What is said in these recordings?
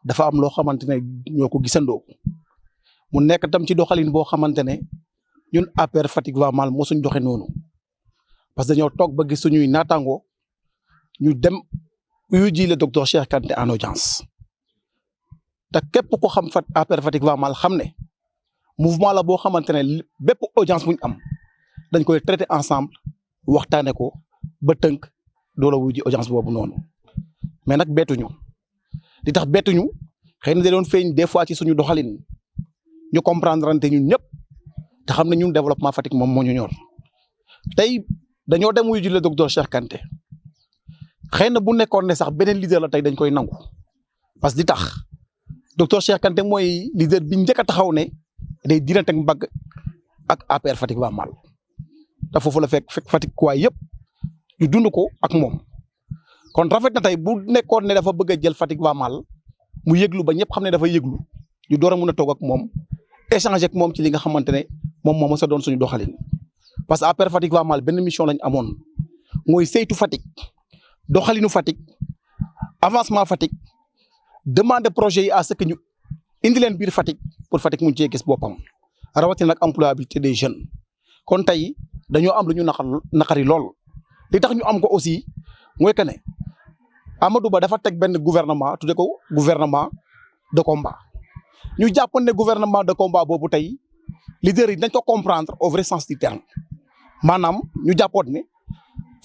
dafa am loo xamante ne ñoo ko gisandoo mu nekk tam ci doxalin boo xamante ne ñun APR Fatick va mal moo suñ doxe noonu parce que dañoo toog ba gis suñuy naataangoo ñu dem uyu ji le docteur Cheikh Kanté en audience te képp ko xam APR Fatick va mal xam ne mouvement la boo xamante ne bépp audience bu ñu am dañ koy traité ensemble waxtaane ko ba tënk doola wuyu ji audience boobu noonu mais nag bettuñu li tax bettuñu xëy na da doon feeñ des fois ci suñu doxalin ñu comprendre ante ñun ñëpp te xam ne ñun développement Fatick moom moo ñu ñor tey dañoo dem wuyu ji le docteur Cheikh Kanté xëy na bu nekkoon ne sax beneen leader la tey dañ koy nangu parce que di tax docteur Cheikh Kanté mooy leader bi njëkk a taxaw ne day dirante ak mbagg ak APR Fatick va mal te foofu la fekk Fatick waay yëpp ñu dund ko ak moom kon rafet na tey bu nekkoon ne dafa bëgg a jël Fatick va mal mu yëglu ba ñëpp xam ne dafa yëglu ñu door a mun a toog ak moom échanger ak moom ci li nga xamante ne moom moo mës a doon suñu doxalin parce que APR Fatick va mal benn mission lañ amoon mooy saytu Fatick doxalinu Fatick avancement Fatick demande projet yi à ce que ñu indi leen biir Fatick pour Fatick mu cee gis boppam rawatina nag employabilité des jeunes kon tey dañoo am lu ñu naqari lool li tax ñu am ko aussi mooy que ne Amadou Ba dafa teg benn gouvernement tudde ko gouvernement de combat ñu jàppoon ne gouvernement de combat boobu tey leader yi dañ ko comprendre au vrai sens du terme maanaam ñu jàppoon ne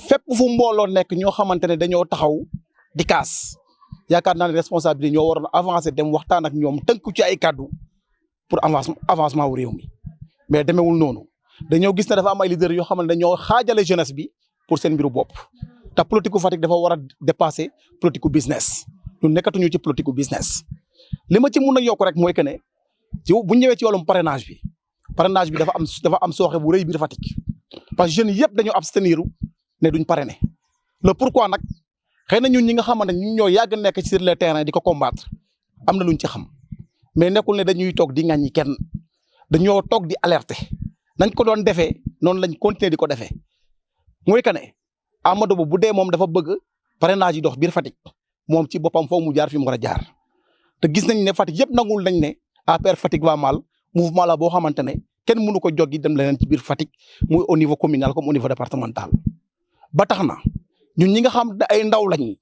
fépp fu mbooloo nekk ñoo xamante ne dañoo taxaw di kaas yaakaar naa ne responsabilité ñoo waroon avancer dem waxtaan ak ñoom tënku ci ay kàddu pour avancement wu réew mi mais demeewul noonu dañoo gis ne dafa am ay leaders yoo xam ne dañoo xaajale jeunesse bi pour seen mbiru bopp te politique Fatick dafa war a dépasser politique business ñun nekkatuñu ci politique business. li ma ci mun a yokk rek mooy que ne ci bu ñëwee ci wàllum parrainage bi dafa am sooxe bu rëy biir Fatick parce que jeunes yëpp dañoo abstenir ne duñ parrainer le pourquoi nag xëy na ñun ñi nga xamante ne ñun ñoo yàgg nekk sur le terrain di ko combattre am na luñ ci xam mais nekkul ne dañuy toog di ŋàññi kenn dañoo toog di alerter nañ ko doon defee noonu lañ continuer di ko defee mooy que ne Amadou Ba bu dee moom dafa bëgg parrainage yi dox biir Fatick moom ci boppam foofu mu jaar fi mu war a jaar te gis nañ ne Fatick yëpp nangul nañ ne APR Fatick va mal mouvement la boo xamante ne kenn mënu ko joggi dem leneen ci biir Fatick muy au niveau communal comme au niveau départemental ba tax na ñun ñi nga xam ne ay ndaw lañ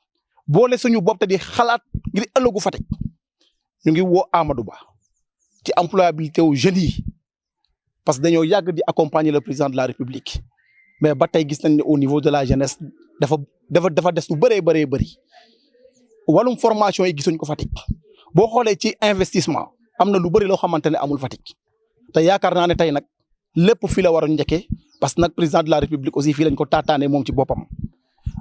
boole suñu bopp te di xalaat ngir ëllëgu Fatick ñu ngi woo Amadou Ba ci employabilité wu jeunes yi parce que dañoo yàgg di accompagner le président de la République mais ba tey gis nañ ne au niveau de la jeunesse dafa des lu bëree bëri wàllum formation yi gisuñ ko Fatick boo xoolee ci investissement am na lu bëri loo xamante ne amul Fatick te yaakaar naa ne tey nag lépp fii la war a njëkkee parce que nag président de la République aussi fii lañ ko taataanee moom ci boppam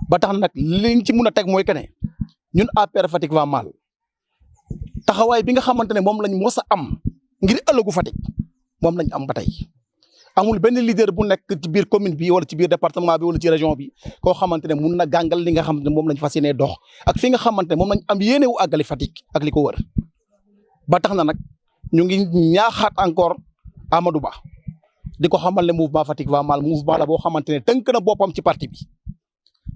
ba tax nag liñ ci mun a teg mooy que ne ñun APR Fatick va mal taxawaay bi nga xamante ne moom lañ mos a am ngir ëllëgu Fatick moom lañ am ba tey amul benn leader bu nekk ci biir commune bi wala ci biir département bi wala ci région bi koo xamante ne mun na gàngal li nga xamante ne moom lañ fas yéenee dox ak fi nga xamante ne moom lañ am yéene wu àggali Fatick ak li ko wër ba tax na nag ñu ngi ñaaxaat encore Amadou Ba di ko xamal ne mouvement Fatick va mal mouvement la boo xamante ne tënk na boppam ci parti bi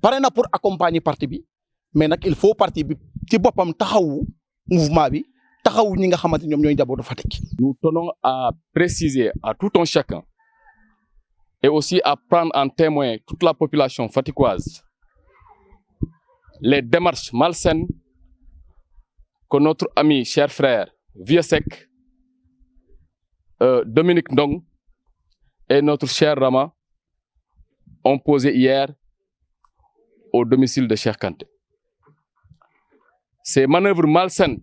pare na pour accompagner parti bi mais nag il faut parti bi ci boppam taxawu mouvement bi taxawu ñi nga xamante ne ñoom ñooy njabootu Fatick. Nous tenons à préciser à tout un chacun et aussi à prendre en témoin toute la population fatickoise les démarches malsaines que notre ami, cher frère, Vieux Sec, Dominique Ndong et notre cher Rama ont posées hier au domicile de Cheikh Kanté. Ces manœuvres malsaines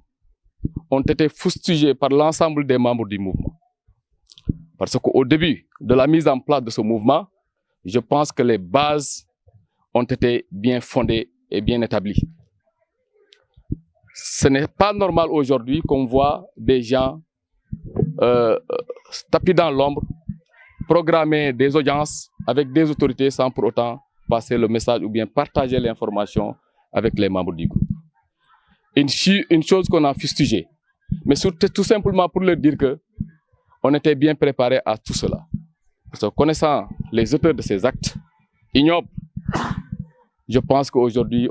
ont été fustigées par l'ensemble des membres du mouvement. Parce qu'au début de la mise en place de ce mouvement, je pense que les bases ont été bien fondées et bien établies. Ce n'est pas normal aujourd'hui qu'on voit des gens tapis dans l'ombre, programmer des audiences avec des autorités sans pour autant passer le message ou bien partager l'information avec les membres du groupe. Une chose qu'on a fustigée, mais tout simplement pour leur dire que on était bien préparé à tout cela. Parce que connaissant les auteurs de ces actes ignobles, je pense qu'aujourd'hui,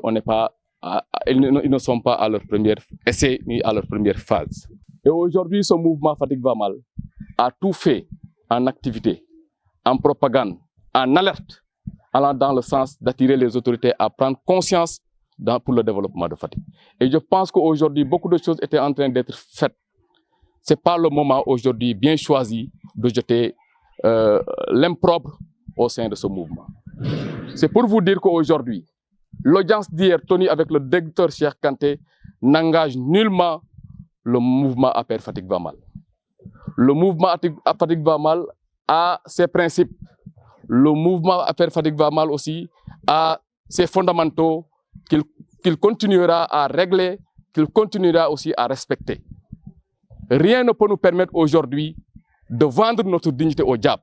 ils ne sont pas à leur premier essai ni à leur première phase. Et aujourd'hui, ce mouvement Fatick va mal a tout fait en activité, en propagande, en alerte, allant dans le sens d'attirer les autorités à prendre conscience pour le développement de Fatick. Et je pense qu'aujourd'hui, beaucoup de choses étaient en train d'être faites. Ce n'est pas le moment aujourd'hui bien choisi de jeter l'improbre au sein de ce mouvement. C'est pour vous dire qu'aujourd'hui, l'audience d'hier tenue avec le directeur Cheikh Kanté n'engage nullement le mouvement APR Fatick va mal. Le mouvement Fatick va mal a ses principes. Le mouvement APR Fatick va mal aussi a ses fondamentaux qu'il continuera à régler, qu'il continuera aussi à respecter. Rien ne peut nous permettre aujourd'hui de vendre notre dignité au diable.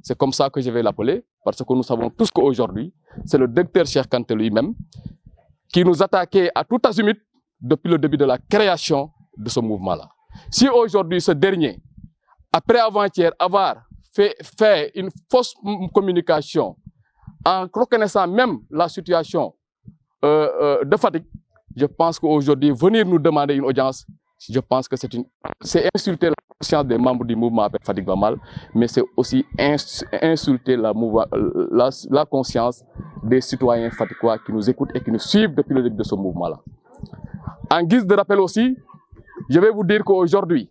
C'est comme ça que je vais l'appeler, parce que nous savons tous qu'aujourd'hui, c'est le docteur Cheikh Kanté lui-même qui nous attaquait à tout azimut depuis le début de la création de ce mouvement-là. Si aujourd'hui ce dernier, après avant-hier avoir fait une fausse communication en reconnaissant même la situation de Fatick, je pense qu'aujourd'hui, venir nous demander une audience, je pense que c'est insulter la conscience des membres du mouvement APR Fatick va mal, mais c'est aussi insulter la conscience des citoyens fatickois qui nous écoutent et qui nous suivent depuis le début de ce mouvement-là. En guise de rappel aussi, je vais vous dire qu'aujourd'hui,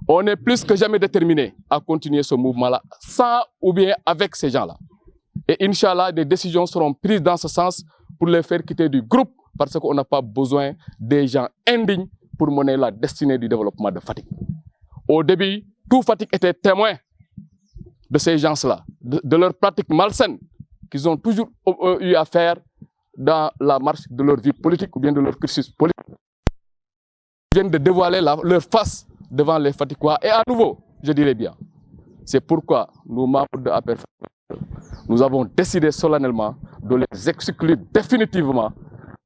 on est plus que jamais déterminé à continuer ce mouvement-là, sans ou bien avec ces gens-là. Et Inch'Allah, des décisions seront prises dans ce sens pour les faire quitter du groupe, parce qu'on n'a pas besoin des gens indignes pour mener la destinée du développement de Fatick. Au début, tout Fatick était témoin de ces gens-là, de leurs pratiques malsaines qu'ils ont toujours eu à faire dans la marche de leur vie politique ou bien de leur cursus politique. Ils viennent de dévoiler leur face devant les Fatickois. Et à nouveau, je dirais bien, c'est pourquoi nous, membres de APR Fatick, nous avons décidé solennellement de les exclure définitivement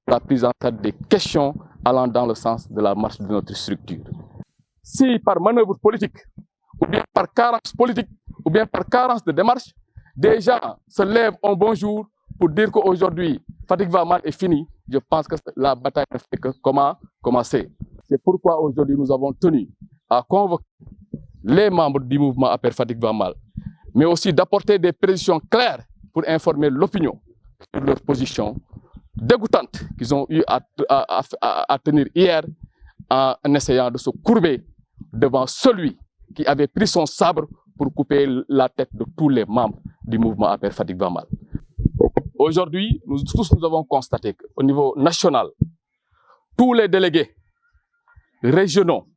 la prise en charge des questions allant dans le sens de la marche de notre structure. Si par manœuvre politique, ou bien par carence politique, ou bien par carence de démarche, des gens se lèvent un bon jour pour dire qu'aujourd'hui, Fatick va mal est fini, je pense que la bataille ne fait que commencer. C'est pourquoi aujourd'hui nous avons tenu à convoquer les membres du mouvement APR Fatick va mal, mais aussi d'apporter des précisions claires pour informer l'opinion sur leur position dégoûtante qu'ils ont eu à tenir hier en essayant de se courber devant celui qui avait pris son sabre pour couper la tête de tous les membres du mouvement APR Fatick va mal. Aujourd'hui, nous avons constaté qu'au niveau national, tous les délégués régionaux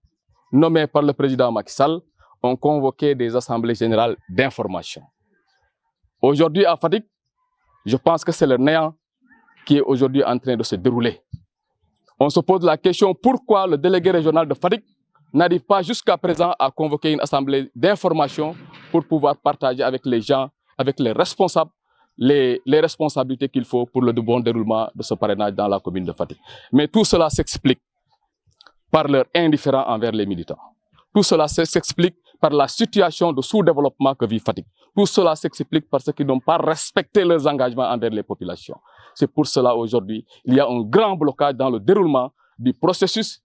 nommés par le président Macky Sall ont convoqué des assemblées générales d'information. Aujourd'hui à Fatick, je pense que c'est le néant qui est aujourd'hui en train de se dérouler. On se pose la question pourquoi le délégué régional de Fatick n'arrive pas jusqu'à présent à convoquer une assemblée d'information pour pouvoir partager avec les gens, avec les responsables, les responsabilités qu'il faut pour le bon déroulement de ce parrainage dans la commune de Fatick. Mais tout cela s'explique par leur indifférence envers les militants. Tout cela s'explique par la situation de sous-développement que vit Fatick. Tout cela s'explique parce qu'ils n'ont pas respecté leurs engagements envers les populations. C'est pour cela aujourd'hui, il y a un grand blocage dans le déroulement du processus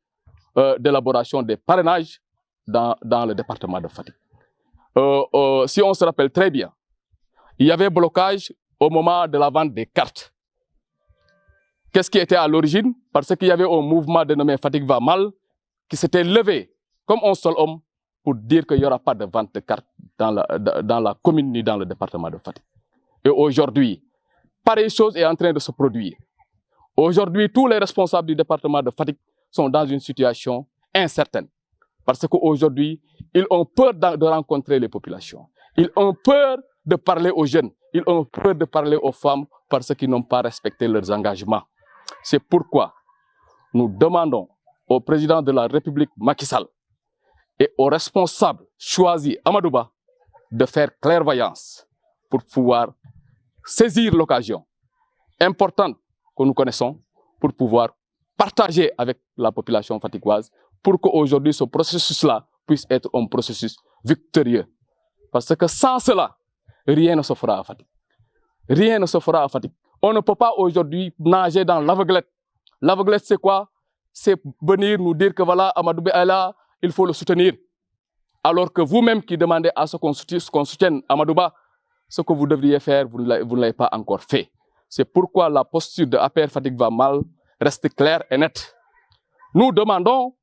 d'élaboration des parrainages dans le département de Fatick. Si on se rappelle très bien, il y avait blocage au moment de la vente des cartes. Qu'est-ce qui était à l'origine? Parce qu'il y avait un mouvement dénommé Fatick va mal qui s'était levé comme un seul homme pour dire qu'il n'y aura pas de vente de cartes dans la commune ni dans le département de Fatick. Et aujourd'hui, pareille chose est en train de se produire. Aujourd'hui, tous les responsables du département de Fatick sont dans une situation incertaine. Parce qu'aujourd'hui, ils ont peur de rencontrer les populations. Ils ont peur de parler aux jeunes. Ils ont peur de parler aux femmes parce qu'ils n'ont pas respecté leurs engagements. C'est pourquoi nous demandons au président de la République Macky Sall et aux responsables choisis Amadou Ba de faire clairvoyance pour pouvoir saisir l'occasion importante que nous connaissons pour pouvoir partager avec la population fatickoise pour qu'aujourd'hui ce processus-là puisse être un processus victorieux. Parce que sans cela, rien ne se fera à Fatick. Rien ne se fera à Fatick. On ne peut pas aujourd'hui nager dans l'aveuglette. L'aveuglette, c'est quoi? C'est venir nous dire que voilà, Amadou Ba est là, il faut le soutenir. Alors que vous-même qui demandez à ce qu'on soutienne Amadou Ba, ce que vous devriez faire, vous ne l'avez pas encore fait. C'est pourquoi la posture de APR Fatick va mal reste claire et nette. Nous demandons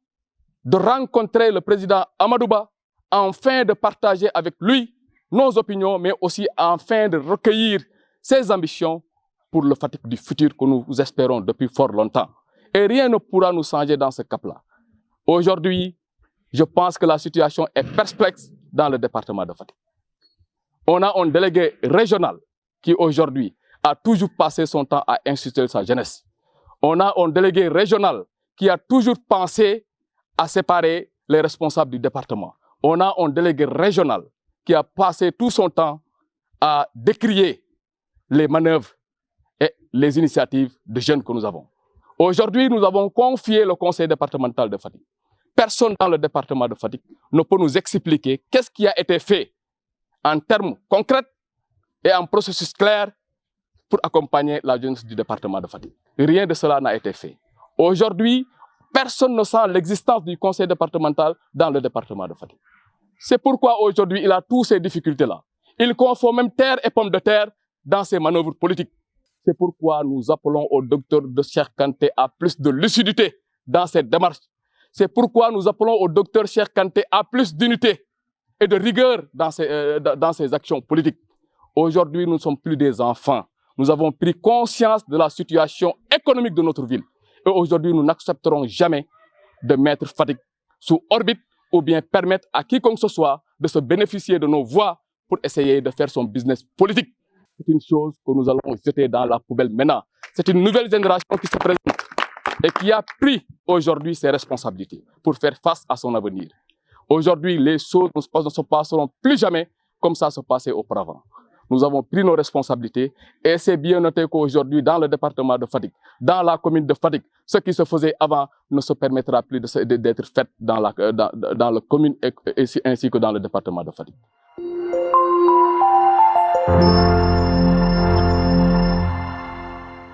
de rencontrer le président Amadou Ba afin de partager avec lui nos opinions, mais aussi afin de recueillir ses ambitions pour le Fatick du futur que nous espérons depuis fort longtemps. Et rien ne pourra nous changer dans ce cap-là. Aujourd'hui, je pense que la situation est perplexe dans le département de Fatick. On a un délégué régional qui aujourd'hui a toujours passé son temps à insulter sa jeunesse. On a un délégué régional qui a toujours pensé à séparer les responsables du département. On a un délégué régional qui a passé tout son temps à décrier les manœuvres et les initiatives de jeunes que nous avons. Aujourd'hui, nous avons confié le conseil départemental de Fatick. Personne dans le département de Fatick ne peut nous expliquer qu'est-ce qui a été fait en termes concrets et en processus clair pour accompagner la jeunesse du département de Fatick. Rien de cela n'a été fait. Aujourd'hui, personne ne sent l'existence du conseil départemental dans le département de Fatick. C'est pourquoi aujourd'hui, il a toutes ces difficultés-là. Il confond même terre et pommes de terre dans ses manœuvres politiques. C'est pourquoi nous appelons au docteur de Cheikh Kanté à plus de lucidité dans cette démarche. C'est pourquoi nous appelons au docteur Cheikh Kanté à plus d'unité et de rigueur dans ses actions politiques. Aujourd'hui, nous ne sommes plus des enfants. Nous avons pris conscience de la situation économique de notre ville. Et aujourd'hui, nous n'accepterons jamais de mettre Fatick sous orbite ou bien permettre à quiconque ce soit de se bénéficier de nos voix pour essayer de faire son business politique. C'est une chose que nous allons jeter dans la poubelle maintenant. C'est une nouvelle génération qui se présente et qui a pris aujourd'hui ses responsabilités pour faire face à son avenir. Aujourd'hui, les choses ne se passeront plus jamais comme ça se passait auparavant. Nous avons pris nos responsabilités et c'est bien noté qu'aujourd'hui, dans le département de Fatick, dans la commune de Fatick, ce qui se faisait avant ne se permettra plus d'être fait dans la commune ainsi que dans le département de Fatick.